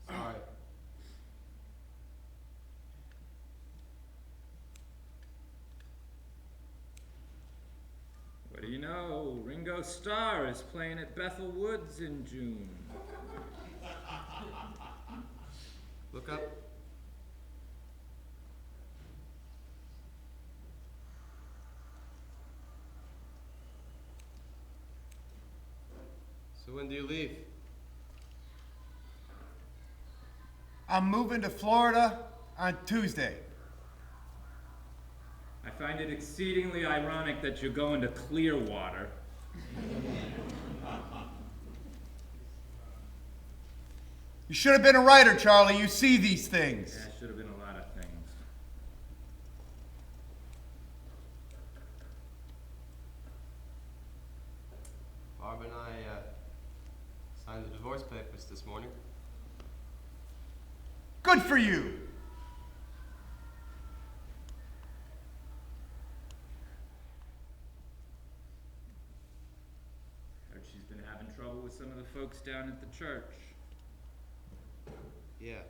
Sorry. What do you know? Ringo Starr is playing at Bethel Woods in June. Look up. So when do you leave? I'm moving to Florida on Tuesday. I find it exceedingly ironic that you're going to Clearwater. You should have been a writer, Charlie. You see these things. Yeah, should have been a lot of things. Barb and I signed the divorce papers this morning. Good for you. Heard she's been having trouble with some of the folks down at the church. Yeah.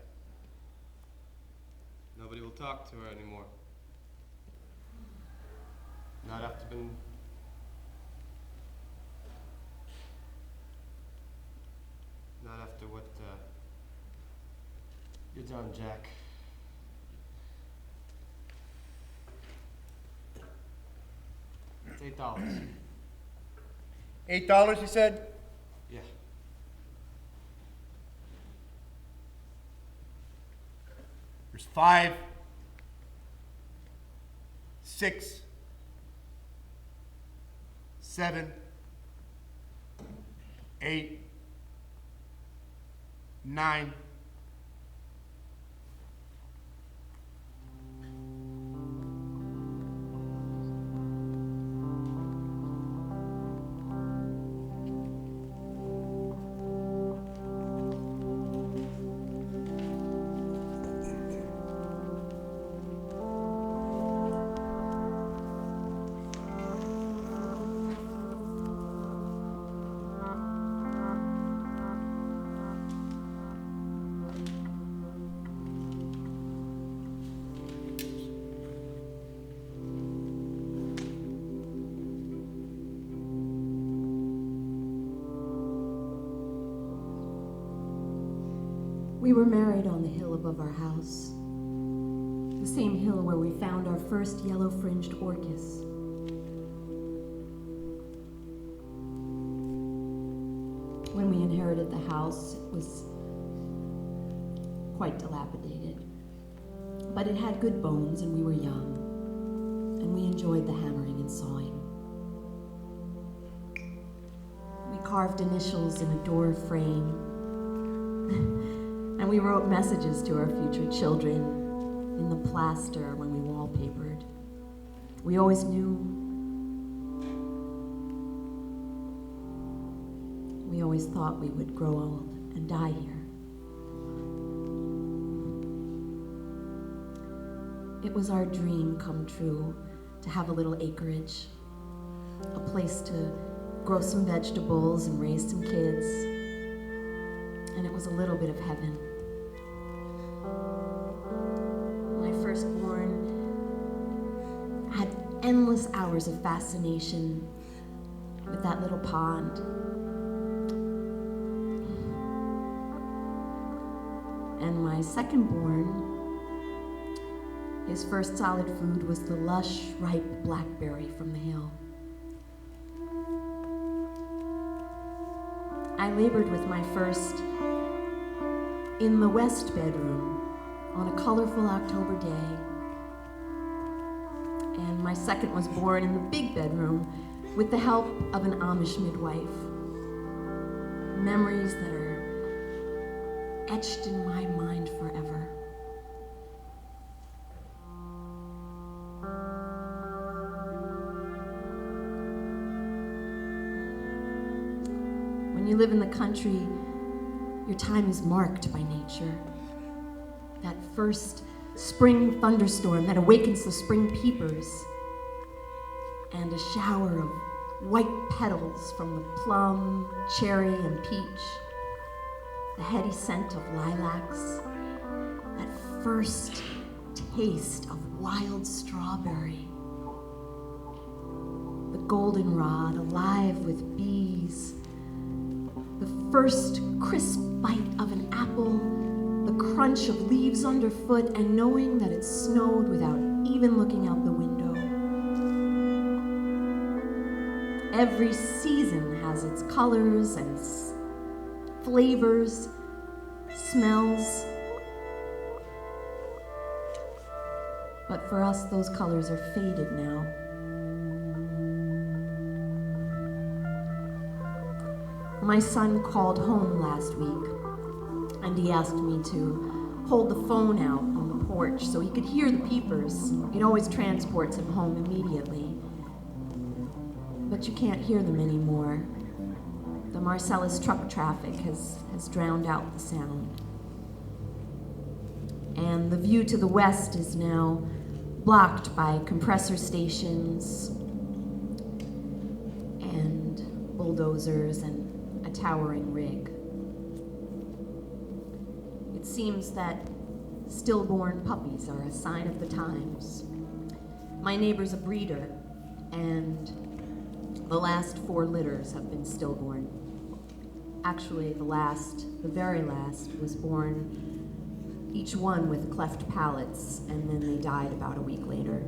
Nobody will talk to her anymore. Not after been... Not after what, you've done, Jack. It's $8. $8, you said? Yeah. There's 5, 6, 7, 8, 9. We were married on the hill above our house, the same hill where we found our first yellow-fringed orchis. When we inherited the house, it was quite dilapidated, but it had good bones and we were young, and we enjoyed the hammering and sawing. We carved initials in a door frame, and we wrote messages to our future children in the plaster when we wallpapered. We always knew. We always thought we would grow old and die here. It was our dream come true to have a little acreage, a place to grow some vegetables and raise some kids. And it was a little bit of heaven. My firstborn had endless hours of fascination with that little pond. And my secondborn, his first solid food was the lush, ripe blackberry from the hill. I labored with my first in the west bedroom on a colorful October day. And my second was born in the big bedroom with the help of an Amish midwife. Memories that are etched in my mind forever. When you live in the country, your time is marked by nature. That first spring thunderstorm that awakens the spring peepers, and a shower of white petals from the plum, cherry, and peach, the heady scent of lilacs, that first taste of wild strawberry, the goldenrod alive with bees, the first crisp bite of an apple, the crunch of leaves underfoot, and knowing that it snowed without even looking out the window. Every season has its colors and flavors, smells. But for us, those colors are faded now. My son called home last week, and he asked me to hold the phone out on the porch so he could hear the peepers. It always transports him home immediately. But you can't hear them anymore. The Marcellus truck traffic has drowned out the sound. And the view to the west is now blocked by compressor stations and bulldozers and a towering rig. It seems that stillborn puppies are a sign of the times. My neighbor's a breeder, and the last 4 litters have been stillborn. Actually, the very last, was born, each one with cleft palates, and then they died about a week later.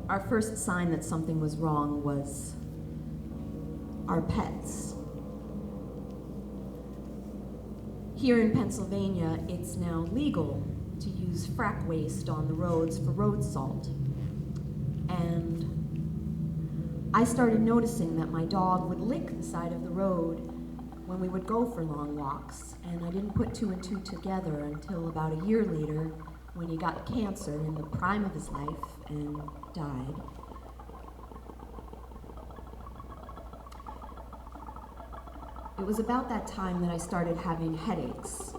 Our first sign that something was wrong was our pets. Here in Pennsylvania, it's now legal to use frack waste on the roads for road salt. And I started noticing that my dog would lick the side of the road when we would go for long walks, and I didn't put 2 and 2 together until about a year later when he got cancer in the prime of his life and died. It was about that time that I started having headaches,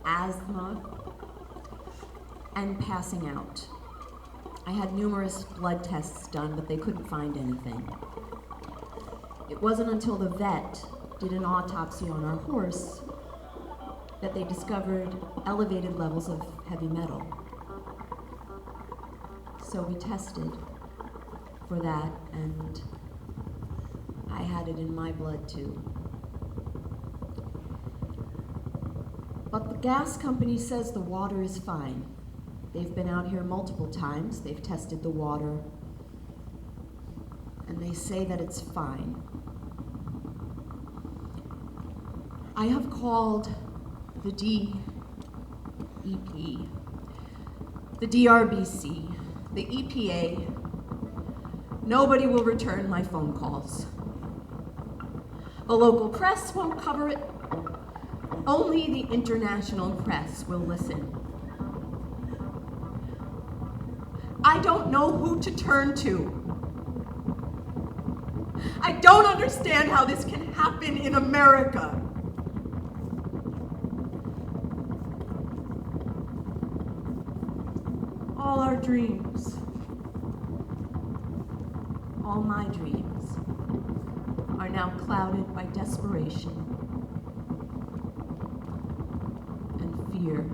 asthma, and passing out. I had numerous blood tests done, but they couldn't find anything. It wasn't until the vet did an autopsy on our horse that they discovered elevated levels of heavy metal. So we tested for that, and I had it in my blood too. But the gas company says the water is fine. They've been out here multiple times. They've tested the water, and they say that it's fine. I have called the DEP, the DRBC, the EPA. Nobody will return my phone calls. The local press won't cover it. Only the international press will listen. I don't know who to turn to. I don't understand how this can happen in America. All our dreams, all my dreams, are now clouded by desperation and fear.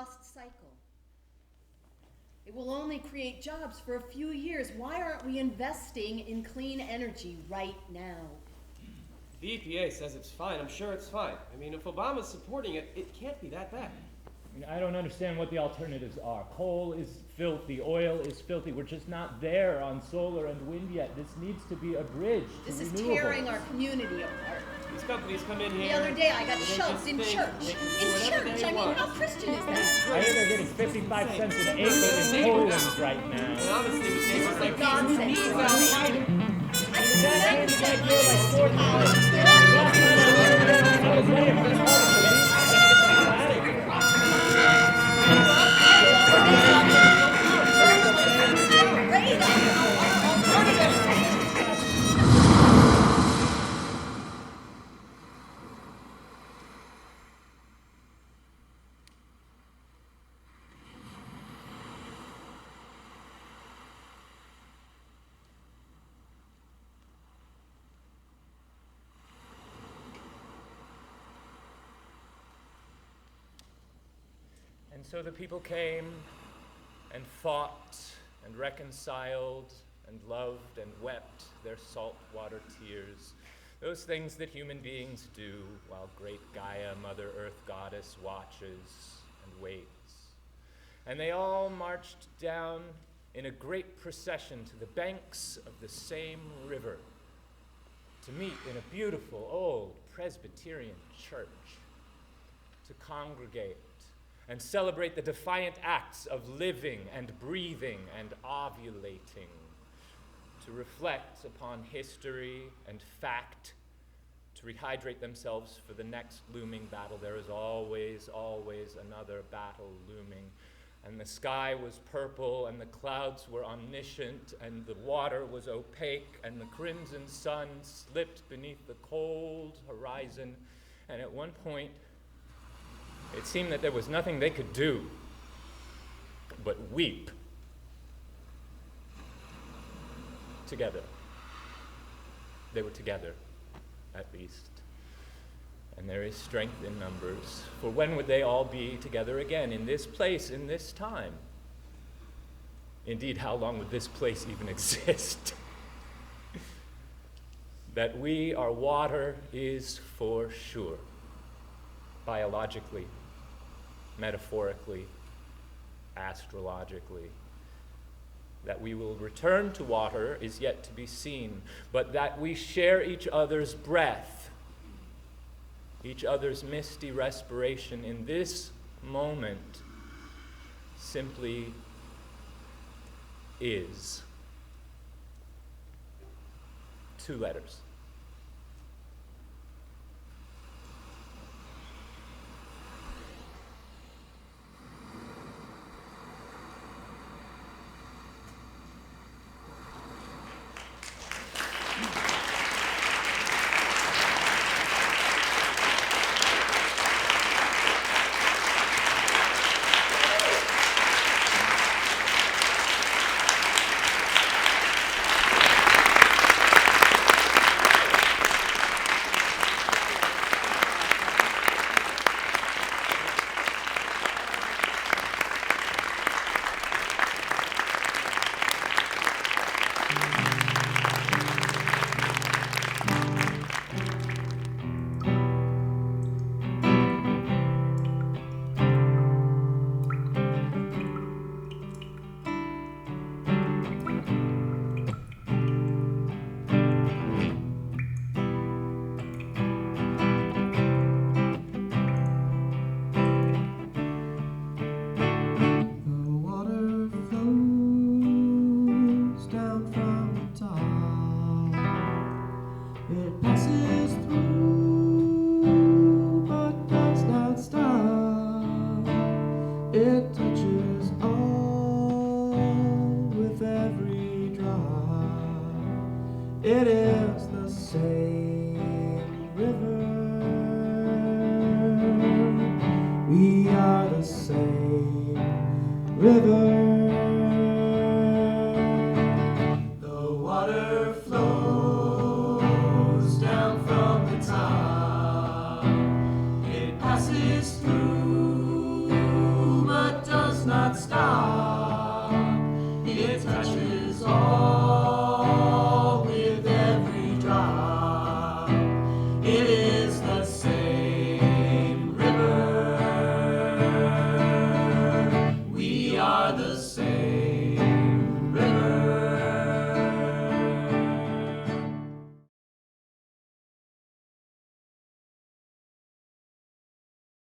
lost cycle. It will only create jobs for a few years. Why aren't we investing in clean energy right now? The EPA says it's fine. I'm sure it's fine. I mean, if Obama's supporting it, it can't be that bad. I mean, I don't understand what the alternatives are. Coal is filthy, oil is filthy. We're just not there on solar and wind yet. This needs to be a bridge to This is renewables. tearing our community apart. These companies come in here. The other day I got and they shoved just in think church. they can do In whatever church. they I mean, want. how Christian is I that? hear they're getting 55 cents an acre in Poland right now. And honestly, with neighbors like Nonsense. these, I That suspect kid's gonna grow like 4 times. I was waiting for the And so the people came and fought and reconciled and loved and wept their saltwater tears, those things that human beings do while great Gaia, Mother Earth Goddess, watches and waits. And they all marched down in a great procession to the banks of the same river to meet in a beautiful old Presbyterian church, to congregate and celebrate the defiant acts of living and breathing and ovulating, to reflect upon history and fact, to rehydrate themselves for the next looming battle. There is always, always another battle looming. And the sky was purple, and the clouds were omniscient, and the water was opaque, and the crimson sun slipped beneath the cold horizon. And at one point, it seemed that there was nothing they could do but weep together. They were together, at least. And there is strength in numbers. For when would they all be together again, in this place, in this time? Indeed, how long would this place even exist? That we are water is for sure, biologically, metaphorically, astrologically. That we will return to water is yet to be seen, but that we share each other's breath, each other's misty respiration in this moment simply is. 2 letters. It is the same river. We are the same river. The water flows down from the top. It passes through my the same.